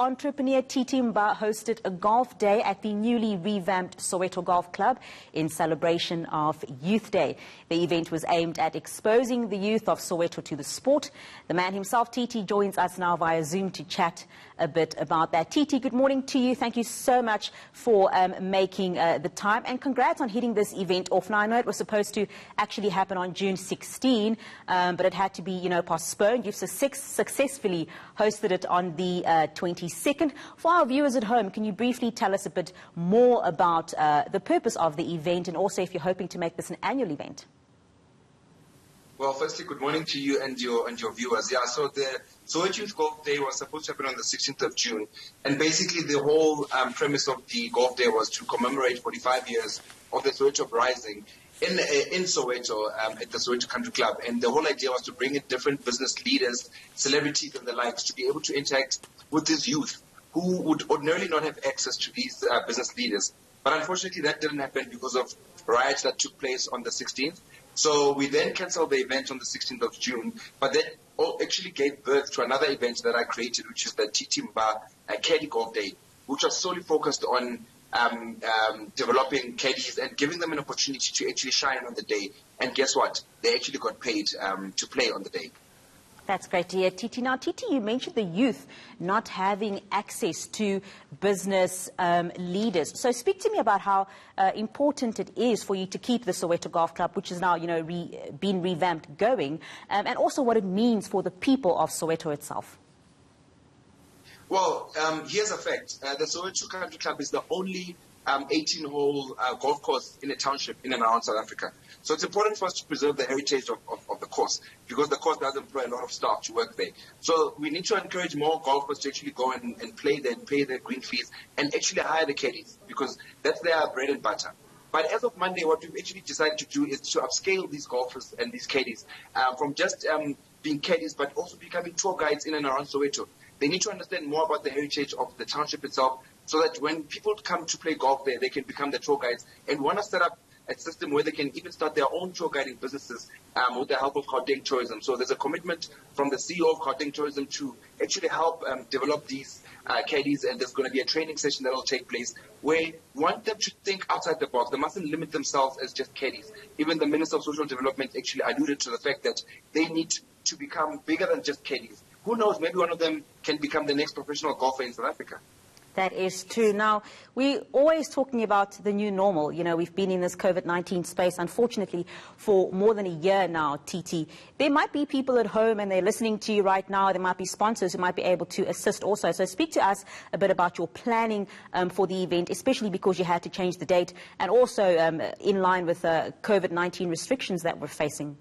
entrepreneur TT Mbha hosted a golf day at the newly revamped Soweto Golf Club in celebration of Youth Day. The event was aimed at exposing the youth of Soweto to the sport. The man himself, TT, joins us now via Zoom to chat a bit about that. TT, good morning to you. Thank you so much for making the time, and congrats on hitting this event off. Now, I know it was supposed to actually happen on June 16, but it had to be, postponed. You've successfully hosted it on the 22nd. For our viewers at home, can you briefly tell us a bit more about the purpose of the event, and also if you're hoping to make this an annual event? Well, firstly, good morning to you and your viewers. Yeah, so the Soweto Youth Golf Day was supposed to happen on the 16th of June, and basically the whole premise of the golf day was to commemorate 45 years of the Soweto uprising in Soweto at the Soweto Country Club. And the whole idea was to bring in different business leaders, celebrities and the likes, to be able to interact with these youth who would ordinarily not have access to these business leaders. But unfortunately, that didn't happen because of riots that took place on the 16th. So we then cancelled the event on the 16th of June, but that actually gave birth to another event that I created, which is the TT Mbha Caddy Golf Day, which was solely focused on developing caddies and giving them an opportunity to actually shine on the day. And guess what? They actually got paid to play on the day. That's great to hear, TT. Now, TT, you mentioned the youth not having access to business leaders. So speak to me about how important it is for you to keep the Soweto Golf Club, which is now, been revamped, going, and also what it means for the people of Soweto itself. Well, here's a fact. The Soweto Country Club is the only 18-hole golf course in a township in and around South Africa. So it's important for us to preserve the heritage of the course, because the course does employ a lot of staff to work there. So we need to encourage more golfers to actually go and play there and pay their green fees and actually hire the caddies, because that's their bread and butter. But as of Monday, what we've actually decided to do is to upscale these golfers and these caddies from just being caddies, but also becoming tour guides in and around Soweto. They need to understand more about the heritage of the township itself, so that when people come to play golf there, they can become the tour guides, and want to set up a system where they can even start their own tour guiding businesses with the help of Gauteng Tourism. So there's a commitment from the CEO of Gauteng Tourism to actually help develop these caddies, and there's going to be a training session that will take place where we want them to think outside the box. They mustn't limit themselves as just caddies. Even the Minister of Social Development actually alluded to the fact that they need to become bigger than just caddies. Who knows, maybe one of them can become the next professional golfer in South Africa. That is true. Now, we're always talking about the new normal. We've been in this COVID-19 space, unfortunately, for more than a year now, TT. There might be people at home and they're listening to you right now. There might be sponsors who might be able to assist also. So speak to us a bit about your planning for the event, especially because you had to change the date, and also in line with COVID-19 restrictions that we're facing.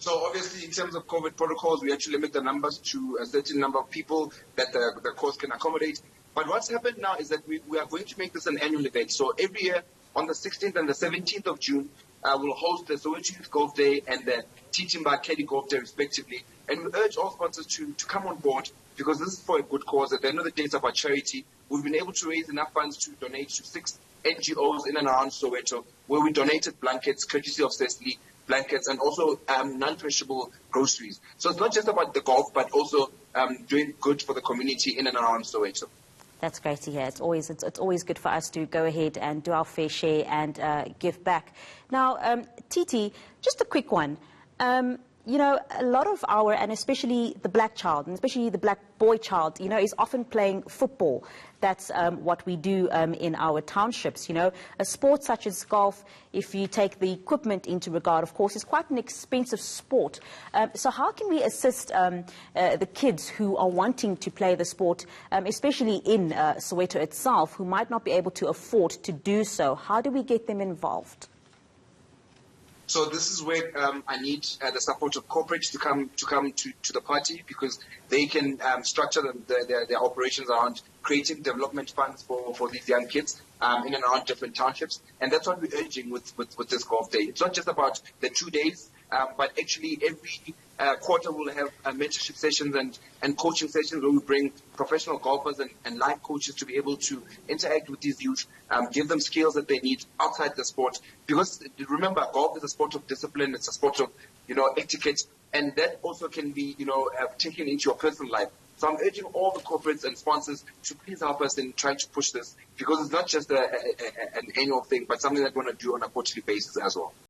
So obviously, in terms of COVID protocols, we actually limit the numbers to a certain number of people that the course can accommodate. But what's happened now is that we are going to make this an annual event. So every year on the 16th and the 17th of June, we'll host the Soweto Youth Golf Day and the TT Mbha Caddy Golf Day respectively. And we urge all sponsors to come on board, because this is for a good cause. At the end of the day, it's about charity. We've been able to raise enough funds to donate to 6 NGOs in and around Soweto, where we donated blankets, courtesy of Cecily, blankets, and also non-perishable groceries. So it's not just about the golf, but also doing good for the community in and around Soweto. That's great to hear. It's always good for us to go ahead and do our fair share and give back. Now, TT, just a quick one. A lot of our, and especially the black child, and especially the black boy child, is often playing football. That's what we do in our townships. A sport such as golf, if you take the equipment into regard, of course, is quite an expensive sport. So how can we assist the kids who are wanting to play the sport, especially in Soweto itself, who might not be able to afford to do so? How do we get them involved? So this is where I need the support of corporates to come to the party, because they can structure their operations around creating development funds for these young kids in and around different townships. And that's what we're urging with this golf day. It's not just about the 2 days, but actually every quarter we'll have mentorship sessions and coaching sessions where we bring professional golfers and life coaches to be able to interact with these youth, give them skills that they need outside the sport. Because remember, golf is a sport of discipline, it's a sport of etiquette, and that also can be taken into your personal life. So I'm urging all the corporates and sponsors to please help us in trying to push this, because it's not just an annual thing, but something that we want to do on a quarterly basis as well.